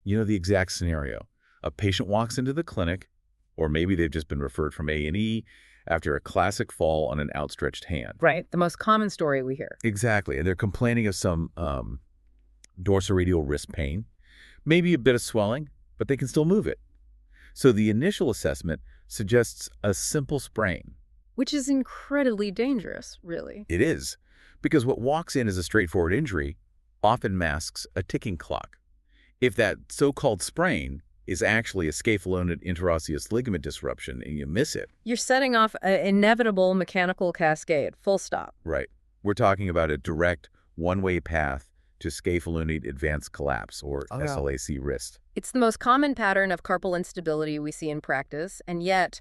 You know the exact scenario. A patient walks into the clinic, or maybe they've just been referred from A&E after a classic fall on an outstretched hand. Right, the most common story we hear. Exactly, and they're complaining of some dorsal wrist pain, maybe a bit of swelling, but they can still move it. So the initial assessment suggests a simple sprain. Which is incredibly dangerous, really. It is, because what walks in as a straightforward injury often masks a ticking clock. If that so-called sprain is actually a scapholunate interosseous ligament disruption and you miss it. You're setting off an inevitable mechanical cascade, full stop. Right. We're talking about a direct one-way path to scapholunate advanced collapse, or SLAC wrist. It's the most common pattern of carpal instability we see in practice, and yet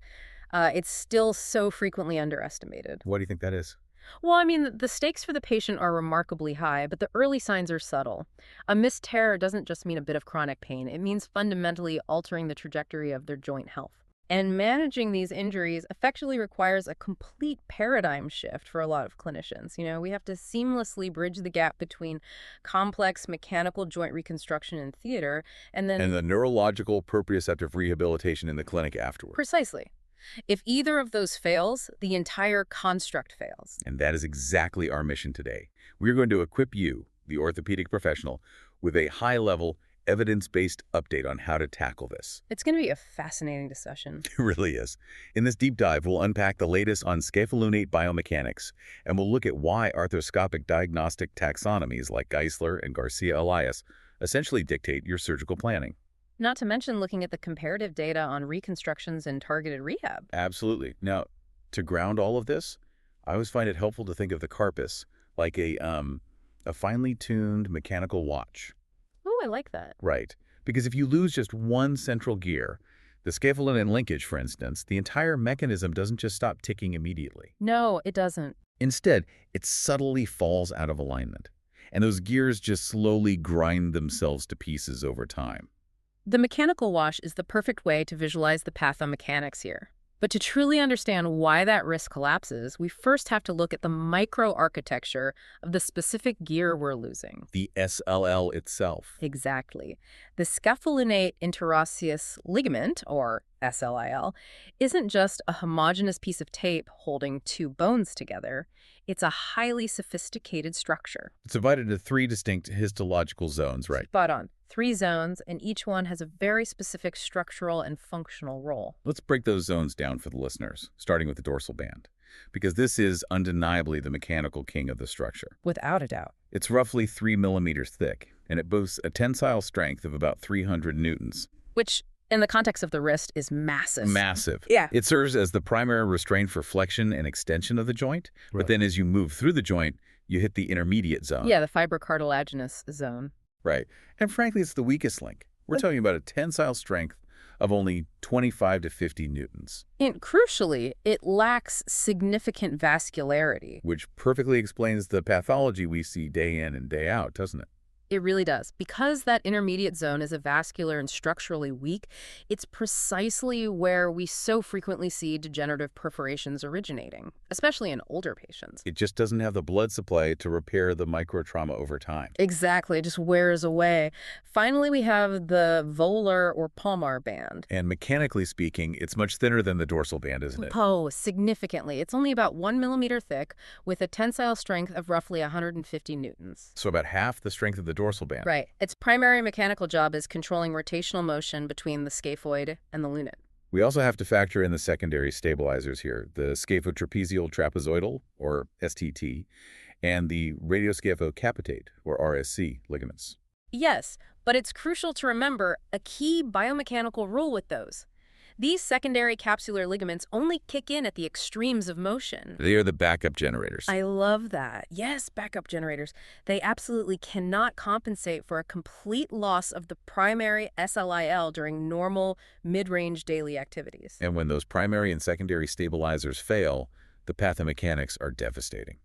it's still so frequently underestimated. Why do you think that is? Well, I mean, the stakes for the patient are remarkably high, but the early signs are subtle. A missed tear doesn't just mean a bit of chronic pain. It means fundamentally altering the trajectory of their joint health. And managing these injuries effectively requires a complete paradigm shift for a lot of clinicians. You know, we have to seamlessly bridge the gap between complex mechanical joint reconstruction in theater and then... And the neurological proprioceptive rehabilitation in the clinic afterward. Precisely. If either of those fails, the entire construct fails. And that is exactly our mission today. We're going to equip you, the orthopedic professional, with a high-level, evidence-based update on how to tackle this. It's going to be a fascinating discussion. It really is. In this deep dive, we'll unpack the latest on scapholunate biomechanics, and we'll look at why arthroscopic diagnostic taxonomies like Geisler and Garcia-Elias essentially dictate your surgical planning. Not to mention looking at the comparative data on reconstructions and targeted rehab. Absolutely. Now, to ground all of this, I always find it helpful to think of the carpus like a finely tuned mechanical watch. Oh, I like that. Right. Because if you lose just one central gear, the scapholunate linkage, for instance, the entire mechanism doesn't just stop ticking immediately. No, it doesn't. Instead, it subtly falls out of alignment, and those gears just slowly grind themselves to pieces over time. The mechanical wash is the perfect way to visualize the pathomechanics here. But to truly understand why that wrist collapses, we first have to look at the microarchitecture of the specific gear we're losing. The SLL itself. Exactly. The scapholunate interosseous ligament, or SLIL, isn't just a homogeneous piece of tape holding two bones together. It's a highly sophisticated structure. It's divided into three distinct histological zones, right? Spot on. 3 zones, and each one has a very specific structural and functional role. Let's break those zones down for the listeners, starting with the dorsal band, because this is undeniably the mechanical king of the structure. Without a doubt. It's roughly 3 millimeters thick, and it boasts a tensile strength of about 300 newtons. Which, in the context of the wrist, is massive. Massive. Yeah. It serves as the primary restraint for flexion and extension of the joint, but then as you move through the joint, you hit the intermediate zone. Yeah, the fibrocartilaginous zone. Right. And frankly, it's the weakest link. We're talking about a tensile strength of only 25 to 50 newtons. And crucially, it lacks significant vascularity. Which perfectly explains the pathology we see day in and day out, doesn't it? It really does. Because that intermediate zone is avascular and structurally weak, it's precisely where we so frequently see degenerative perforations originating, especially in older patients. It just doesn't have the blood supply to repair the microtrauma over time. Exactly. It just wears away. Finally, we have the volar or palmar band. And mechanically speaking, it's much thinner than the dorsal band, isn't it? Oh, significantly. It's only about 1 millimeter thick with a tensile strength of roughly 150 newtons. So about half the strength of the dorsal band. Right. Its primary mechanical job is controlling rotational motion between the scaphoid and the lunate. We also have to factor in the secondary stabilizers here, the scaphotrapezial trapezoidal, or STT, and the radioscaphocapitate, or RSC, ligaments. Yes, but it's crucial to remember a key biomechanical rule with those. These secondary capsular ligaments only kick in at the extremes of motion. They are the backup generators. I love that. Yes, backup generators. They absolutely cannot compensate for a complete loss of the primary SLIL during normal mid-range daily activities. And when those primary and secondary stabilizers fail, the pathomechanics are devastating.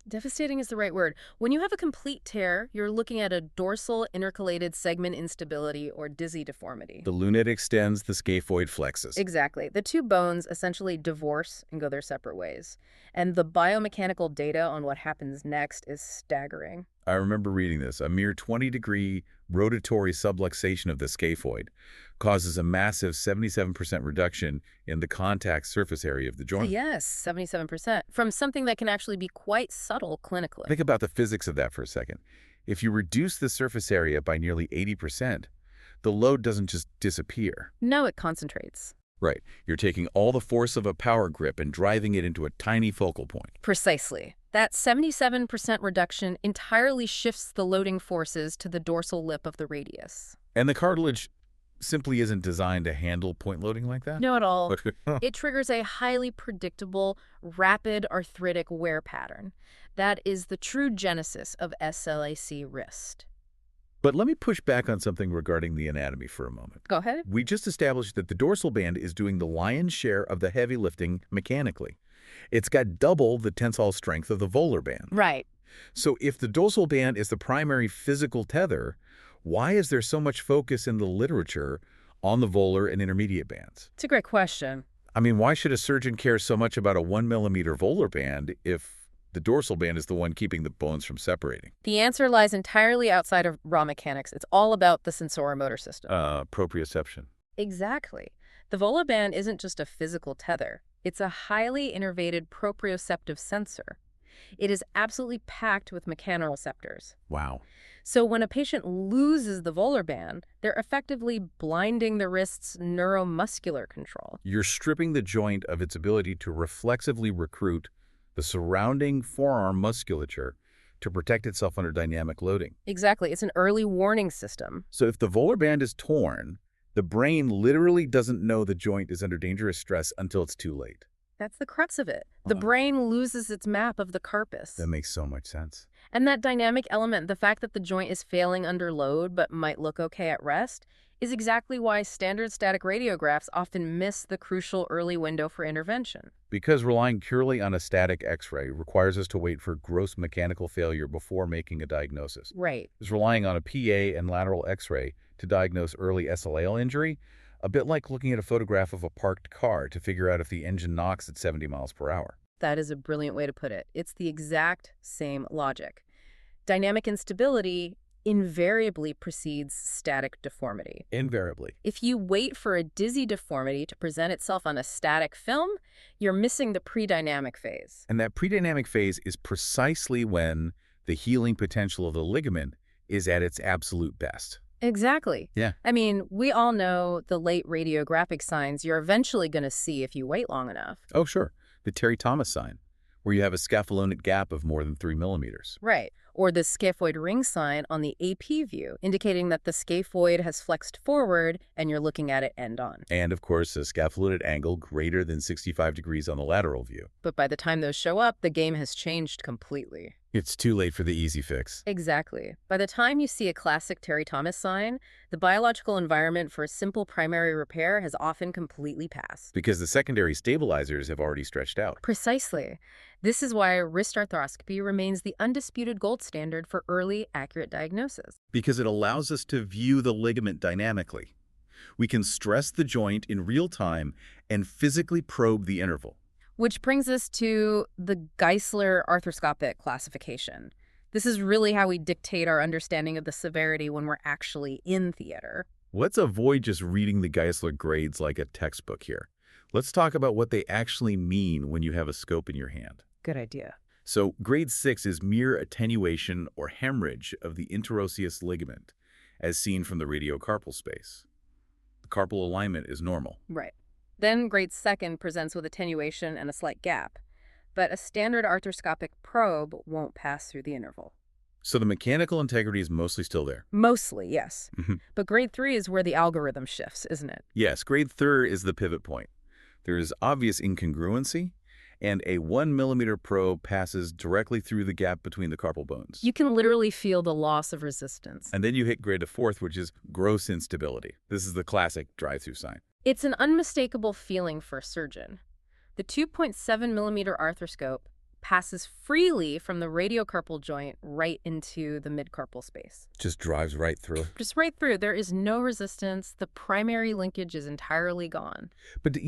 Devastating is the right word. When you have a complete tear, you're looking at a dorsal intercalated segment instability or dizzy deformity. The lunate extends, the scaphoid flexes. Exactly. The two bones essentially divorce and go their separate ways. And the biomechanical data on what happens next is staggering. I remember reading this. A mere 20-degree rotatory subluxation of the scaphoid causes a massive 77% reduction in the contact surface area of the joint. Yes, 77%, from something that can actually be quite subtle clinically. Think about the physics of that for a second. If you reduce the surface area by nearly 80%, the load doesn't just disappear. No, it concentrates. Right. You're taking all the force of a power grip and driving it into a tiny focal point. Precisely. That 77% reduction entirely shifts the loading forces to the dorsal lip of the radius. And the cartilage simply isn't designed to handle point loading like that? No, at all. It triggers a highly predictable, rapid arthritic wear pattern. That is the true genesis of SLAC wrist. But let me push back on something regarding the anatomy for a moment. Go ahead. We just established that the dorsal band is doing the lion's share of the heavy lifting mechanically. It's got double the tensile strength of the volar band. Right. So if the dorsal band is the primary physical tether, why is there so much focus in the literature on the volar and intermediate bands? It's a great question. I mean, why should a surgeon care so much about a 1 millimeter volar band if the dorsal band is the one keeping the bones from separating? The answer lies entirely outside of raw mechanics. It's all about the sensoromotor system. Proprioception. Exactly. The volar band isn't just a physical tether. It's a highly innervated proprioceptive sensor. It is absolutely packed with mechanoreceptors. Wow. So when a patient loses the volar band, they're effectively blinding the wrist's neuromuscular control. You're stripping the joint of its ability to reflexively recruit the surrounding forearm musculature to protect itself under dynamic loading. Exactly. It's an early warning system. So if the volar band is torn, the brain literally doesn't know the joint is under dangerous stress until it's too late. That's the crux of it. The brain loses its map of the carpus. That makes so much sense. And that dynamic element, the fact that the joint is failing under load but might look okay at rest, is exactly why standard static radiographs often miss the crucial early window for intervention. Because relying purely on a static X-ray requires us to wait for gross mechanical failure before making a diagnosis. Right. Is relying on a PA and lateral X-ray to diagnose early SLAL injury, a bit like looking at a photograph of a parked car to figure out if the engine knocks at 70 miles per hour. That is a brilliant way to put it. It's the exact same logic. Dynamic instability invariably precedes static deformity. Invariably. If you wait for a dizzy deformity to present itself on a static film, you're missing the pre-dynamic phase. And that pre-dynamic phase is precisely when the healing potential of the ligament is at its absolute best. Exactly. Yeah. I mean, we all know the late radiographic signs you're eventually going to see if you wait long enough. Oh, sure. The Terry Thomas sign, where you have a scapholunate gap of more than 3 millimeters. Right. Or the scaphoid ring sign on the AP view, indicating that the scaphoid has flexed forward and you're looking at it end on. And, of course, a scapholunate angle greater than 65 degrees on the lateral view. But by the time those show up, the game has changed completely. It's too late for the easy fix. Exactly. By the time you see a classic Terry Thomas sign, the biological environment for a simple primary repair has often completely passed. Because the secondary stabilizers have already stretched out. Precisely. This is why wrist arthroscopy remains the undisputed gold standard for early, accurate diagnosis. Because it allows us to view the ligament dynamically. We can stress the joint in real time and physically probe the interval. Which brings us to the Geisler arthroscopic classification. This is really how we dictate our understanding of the severity when we're actually in theater. Let's avoid just reading the Geisler grades like a textbook here. Let's talk about what they actually mean when you have a scope in your hand. Good idea. So grade 6 is mere attenuation or hemorrhage of the interosseous ligament, as seen from the radiocarpal space. The carpal alignment is normal. Right. Then grade 2 presents with attenuation and a slight gap, but a standard arthroscopic probe won't pass through the interval. So the mechanical integrity is mostly still there. Mostly, yes. But grade 3 is where the algorithm shifts, isn't it? Yes, grade 3 is the pivot point. There is obvious incongruency, and a 1 millimeter probe passes directly through the gap between the carpal bones. You can literally feel the loss of resistance. And then you hit grade 4, which is gross instability. This is the classic drive-through sign. It's an unmistakable feeling for a surgeon. The 2.7 millimeter arthroscope passes freely from the radiocarpal joint right into the midcarpal space. Just drives right through. Just right through. There is no resistance. The primary linkage is entirely gone. But,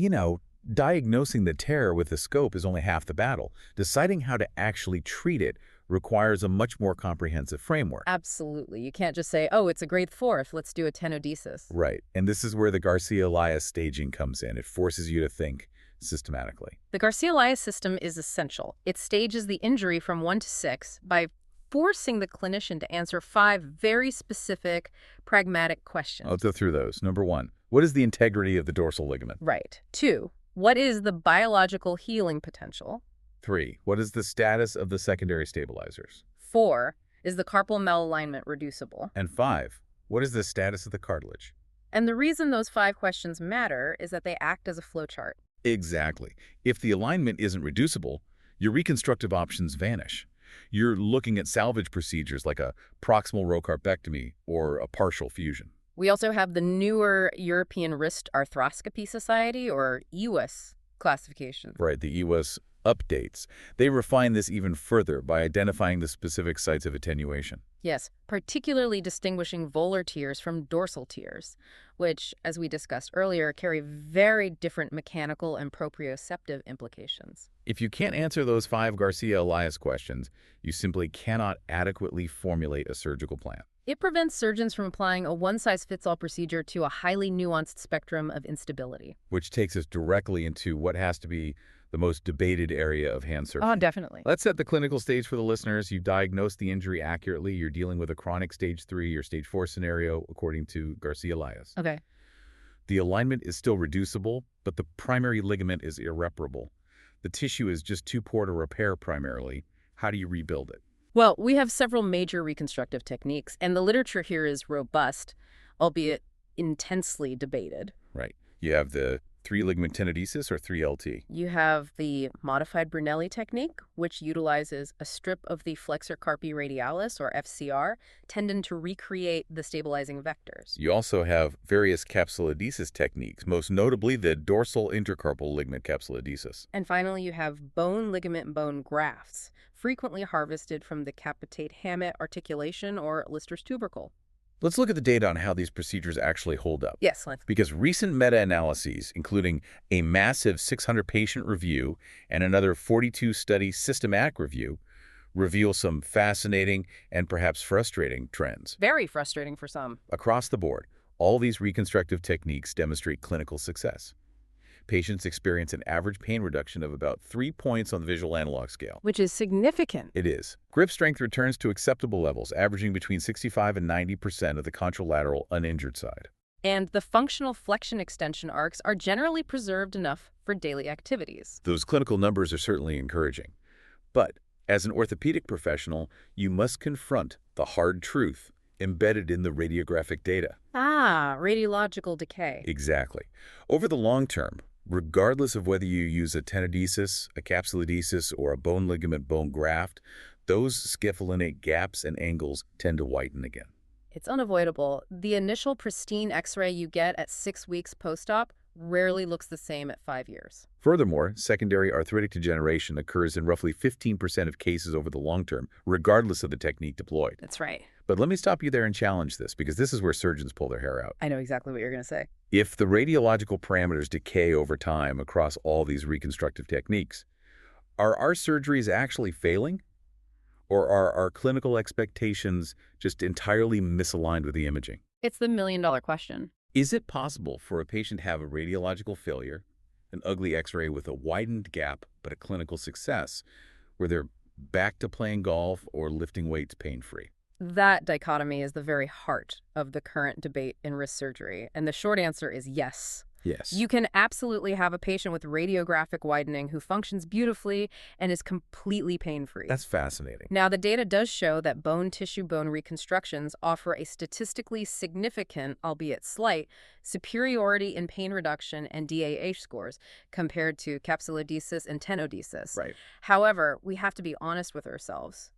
diagnosing the tear with the scope is only half the battle. Deciding how to actually treat it requires a much more comprehensive framework. Absolutely. You can't just say, oh, it's a grade 4, let's do a tenodesis. Right. And this is where the Garcia-Elias staging comes in. It forces you to think systematically. The Garcia-Elias system is essential. It stages the injury from 1 to 6 by forcing the clinician to answer 5 very specific, pragmatic questions. Let's go through those. Number 1, what is the integrity of the dorsal ligament? Right. 2, what is the biological healing potential? 3, what is the status of the secondary stabilizers? 4, is the carpal malalignment reducible? And 5, what is the status of the cartilage? And the reason those 5 questions matter is that they act as a flowchart. Exactly. If the alignment isn't reducible, your reconstructive options vanish. You're looking at salvage procedures like a proximal row carpectomy or a partial fusion. We also have the newer European Wrist Arthroscopy Society, or EWAS, classification. Right, the EWAS updates. They refine this even further by identifying the specific sites of attenuation. Yes, particularly distinguishing volar tears from dorsal tears, which, as we discussed earlier, carry very different mechanical and proprioceptive implications. If you can't answer those 5 Garcia-Elias questions, you simply cannot adequately formulate a surgical plan. It prevents surgeons from applying a one-size-fits-all procedure to a highly nuanced spectrum of instability. Which takes us directly into what has to be the most debated area of hand surgery. Oh, definitely. Let's set the clinical stage for the listeners. You diagnose the injury accurately. You're dealing with a chronic stage 3 or stage 4 scenario, according to Garcia-Elias. Okay. The alignment is still reducible, but the primary ligament is irreparable. The tissue is just too poor to repair primarily. How do you rebuild it? Well, we have several major reconstructive techniques, and the literature here is robust, albeit intensely debated. Right. You have the 3-ligament tenodesis or 3LT. You have the modified Brunelli technique, which utilizes a strip of the flexor carpi radialis, or FCR, tendon to recreate the stabilizing vectors. You also have various capsulodesis techniques, most notably the dorsal intercarpal ligament capsulodesis. And finally, you have bone ligament bone grafts, frequently harvested from the capitate hamate articulation or Lister's tubercle. Let's look at the data on how these procedures actually hold up. Yes, let's. Because recent meta-analyses, including a massive 600-patient review and another 42-study systematic review, reveal some fascinating and perhaps frustrating trends. Very frustrating for some. Across the board, all these reconstructive techniques demonstrate clinical success. Patients experience an average pain reduction of about 3 points on the visual analog scale. Which is significant. It is. Grip strength returns to acceptable levels, averaging between 65 and 90% of the contralateral uninjured side. And the functional flexion extension arcs are generally preserved enough for daily activities. Those clinical numbers are certainly encouraging. But as an orthopedic professional, you must confront the hard truth embedded in the radiographic data. Ah, radiological decay. Exactly. Over the long term, regardless of whether you use a tenodesis, a capsulodesis, or a bone ligament bone graft, those scapholunate gaps and angles tend to whiten again. It's unavoidable. The initial pristine X-ray you get at 6 weeks post-op rarely looks the same at 5 years. Furthermore, secondary arthritic degeneration occurs in roughly 15% of cases over the long term, regardless of the technique deployed. That's right. But let me stop you there and challenge this, because this is where surgeons pull their hair out. I know exactly what you're going to say. If the radiological parameters decay over time across all these reconstructive techniques, are our surgeries actually failing? Or are our clinical expectations just entirely misaligned with the imaging? It's the million-dollar question. Is it possible for a patient to have a radiological failure, an ugly X-ray with a widened gap but a clinical success, where they're back to playing golf or lifting weights pain-free? That dichotomy is the very heart of the current debate in wrist surgery, and the short answer is yes. Yes. You can absolutely have a patient with radiographic widening who functions beautifully and is completely pain-free. That's fascinating. Now, the data does show that bone tissue bone reconstructions offer a statistically significant, albeit slight, superiority in pain reduction and DAH scores compared to capsulodesis and tenodesis. Right. However, we have to be honest with ourselves.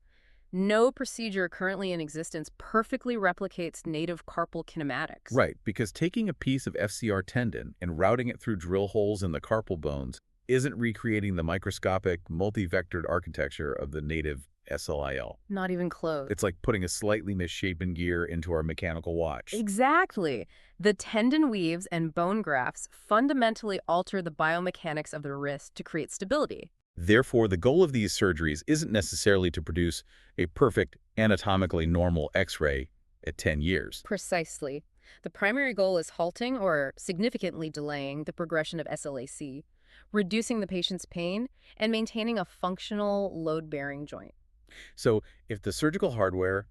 No procedure currently in existence perfectly replicates native carpal kinematics. Right, because taking a piece of FCR tendon and routing it through drill holes in the carpal bones isn't recreating the microscopic, multi-vectored architecture of the native SLIL. Not even close. It's like putting a slightly misshapen gear into our mechanical watch. Exactly. The tendon weaves and bone grafts fundamentally alter the biomechanics of the wrist to create stability. Therefore, the goal of these surgeries isn't necessarily to produce a perfect, anatomically normal X-ray at 10 years. Precisely. The primary goal is halting or significantly delaying the progression of SLAC, reducing the patient's pain, and maintaining a functional load-bearing joint. So if the surgical hardware,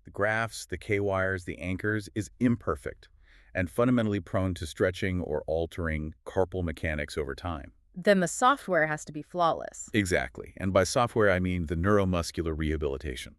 the grafts, the K-wires, the anchors is imperfect and fundamentally prone to stretching or altering carpal mechanics over time. Then the software has to be flawless. Exactly. And by software, I mean the neuromuscular rehabilitation.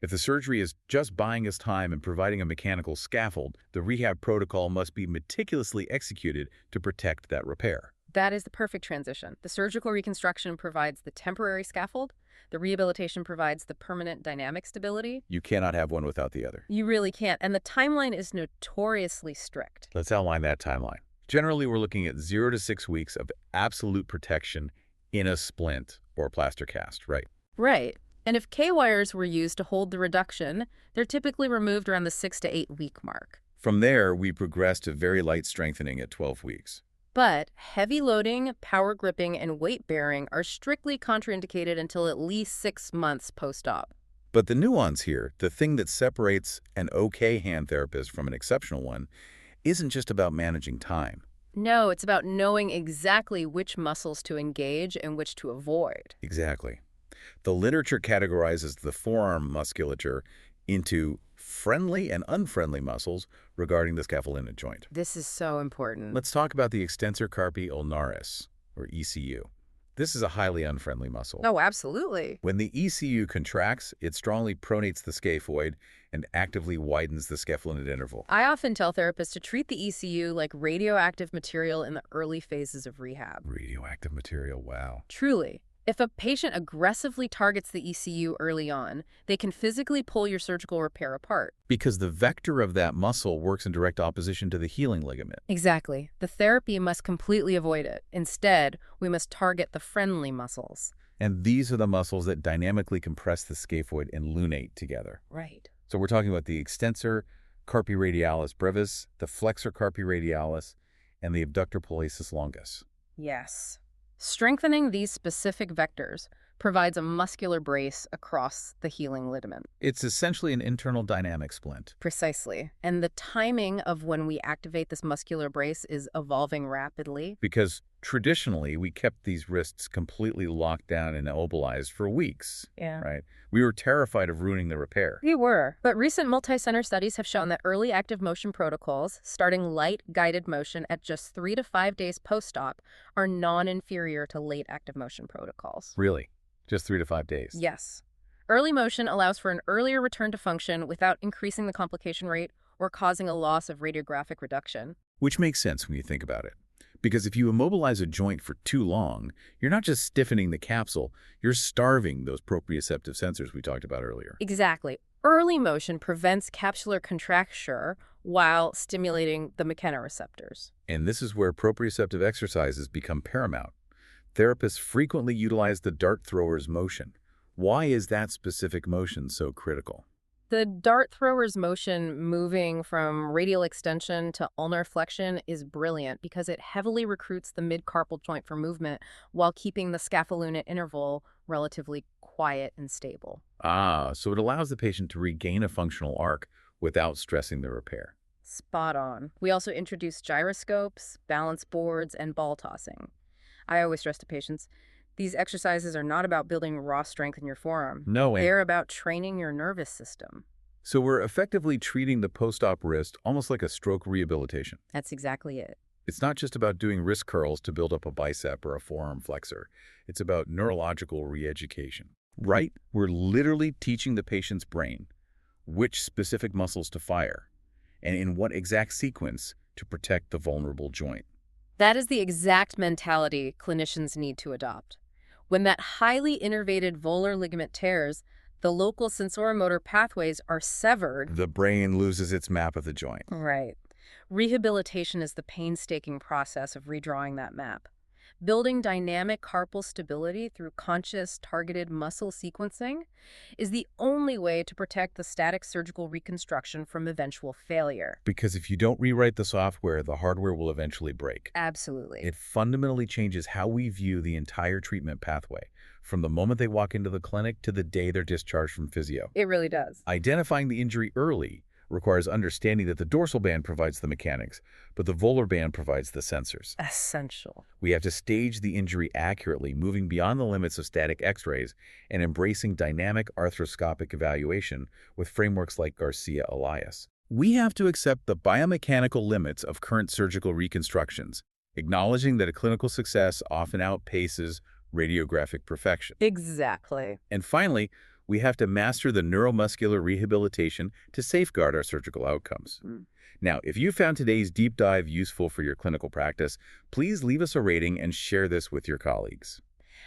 If the surgery is just buying us time and providing a mechanical scaffold, the rehab protocol must be meticulously executed to protect that repair. That is the perfect transition. The surgical reconstruction provides the temporary scaffold. The rehabilitation provides the permanent dynamic stability. You cannot have one without the other. You really can't. And the timeline is notoriously strict. Let's outline that timeline. Generally, we're looking at 0 to 6 weeks of absolute protection in a splint or plaster cast, right? Right. And if K-wires were used to hold the reduction, they're typically removed around the 6 to 8 week mark. From there, we progress to very light strengthening at 12 weeks. But heavy loading, power gripping, and weight bearing are strictly contraindicated until at least 6 months post-op. But the nuance here, the thing that separates an okay hand therapist from an exceptional one, isn't just about managing time. No, it's about knowing exactly which muscles to engage and which to avoid. Exactly. The literature categorizes the forearm musculature into friendly and unfriendly muscles regarding the scapholunate joint. This is so important. Let's talk about the extensor carpi ulnaris, or ECU. This is a highly unfriendly muscle. Oh, absolutely. When the ECU contracts, it strongly pronates the scaphoid and actively widens the scapholunate interval. I often tell therapists to treat the ECU like radioactive material in the early phases of rehab. Radioactive material, wow. Truly. If a patient aggressively targets the ECU early on, they can physically pull your surgical repair apart. Because the vector of that muscle works in direct opposition to the healing ligament. Exactly. The therapy must completely avoid it. Instead, we must target the friendly muscles. And these are the muscles that dynamically compress the scaphoid and lunate together. Right. So we're talking about the extensor carpi radialis brevis, the flexor carpi radialis, and the abductor pollicis longus. Yes. Strengthening these specific vectors provides a muscular brace across the healing ligament. It's essentially an internal dynamic splint. Precisely. And the timing of when we activate this muscular brace is evolving rapidly. Because traditionally, we kept these wrists completely locked down and immobilized for weeks, Yeah. right? We were terrified of ruining the repair. We were. But recent multi-center studies have shown that early active motion protocols, starting light guided motion at just 3 to 5 days post-op, are non-inferior to late active motion protocols. Really? Just 3 to 5 days? Yes. Early motion allows for an earlier return to function without increasing the complication rate or causing a loss of radiographic reduction. Which makes sense when you think about it. Because if you immobilize a joint for too long, you're not just stiffening the capsule, you're starving those proprioceptive sensors we talked about earlier. Exactly. Early motion prevents capsular contracture while stimulating the mechanoreceptors. And this is where proprioceptive exercises become paramount. Therapists frequently utilize the dart thrower's motion. Why is that specific motion so critical? The dart thrower's motion moving from radial extension to ulnar flexion is brilliant because it heavily recruits the mid-carpal joint for movement while keeping the scapholunate interval relatively quiet and stable. So it allows the patient to regain a functional arc without stressing the repair. Spot on. We also introduced gyroscopes, balance boards, and ball tossing. I always stress to patients, these exercises are not about building raw strength in your forearm. No, and They're about training your nervous system. so we're effectively treating the post-op wrist almost like a stroke rehabilitation. That's exactly it. It's not just about doing wrist curls to build up a bicep or a forearm flexor. It's about neurological re-education. Right? We're literally teaching the patient's brain which specific muscles to fire and in what exact sequence to protect the vulnerable joint. That is the exact mentality clinicians need to adopt. When that highly innervated volar ligament tears, the local sensoromotor pathways are severed. The brain loses its map of the joint. Right. Rehabilitation is the painstaking process of redrawing that map. Building dynamic carpal stability through conscious, targeted muscle sequencing is the only way to protect the static surgical reconstruction from eventual failure. Because if you don't rewrite the software, the hardware will eventually break. Absolutely. It fundamentally changes how we view the entire treatment pathway, from the moment they walk into the clinic to the day they're discharged from physio. It really does. Identifying the injury early requires understanding that the dorsal band provides the mechanics, but the volar band provides the sensors. Essential. We have to stage the injury accurately, moving beyond the limits of static x-rays and embracing dynamic arthroscopic evaluation with frameworks like Garcia-Elias. We have to accept the biomechanical limits of current surgical reconstructions, acknowledging that a clinical success often outpaces radiographic perfection. Exactly. And finally, we have to master the neuromuscular rehabilitation to safeguard our surgical outcomes. Now, if you found today's deep dive useful for your clinical practice, please leave us a rating and share this with your colleagues.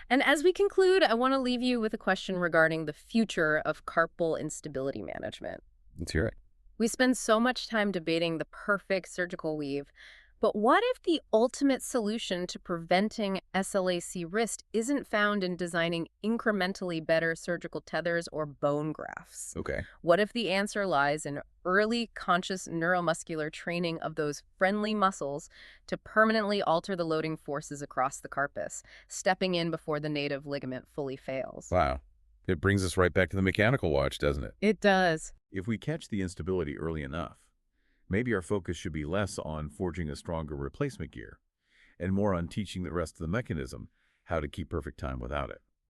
And as we conclude, I want to leave you with a question regarding the future of carpal instability management. Let's hear it. We spend so much time debating the perfect surgical weave, but what if the ultimate solution to preventing SLAC risk isn't found in designing incrementally better surgical tethers or bone grafts? Okay. What if the answer lies in early conscious neuromuscular training of those friendly muscles to permanently alter the loading forces across the carpus, stepping in before the native ligament fully fails? Wow. It brings us right back to the mechanical watch, doesn't it? It does. If we catch the instability early enough, maybe our focus should be less on forging a stronger replacement gear and more on teaching the rest of the mechanism how to keep perfect time without it.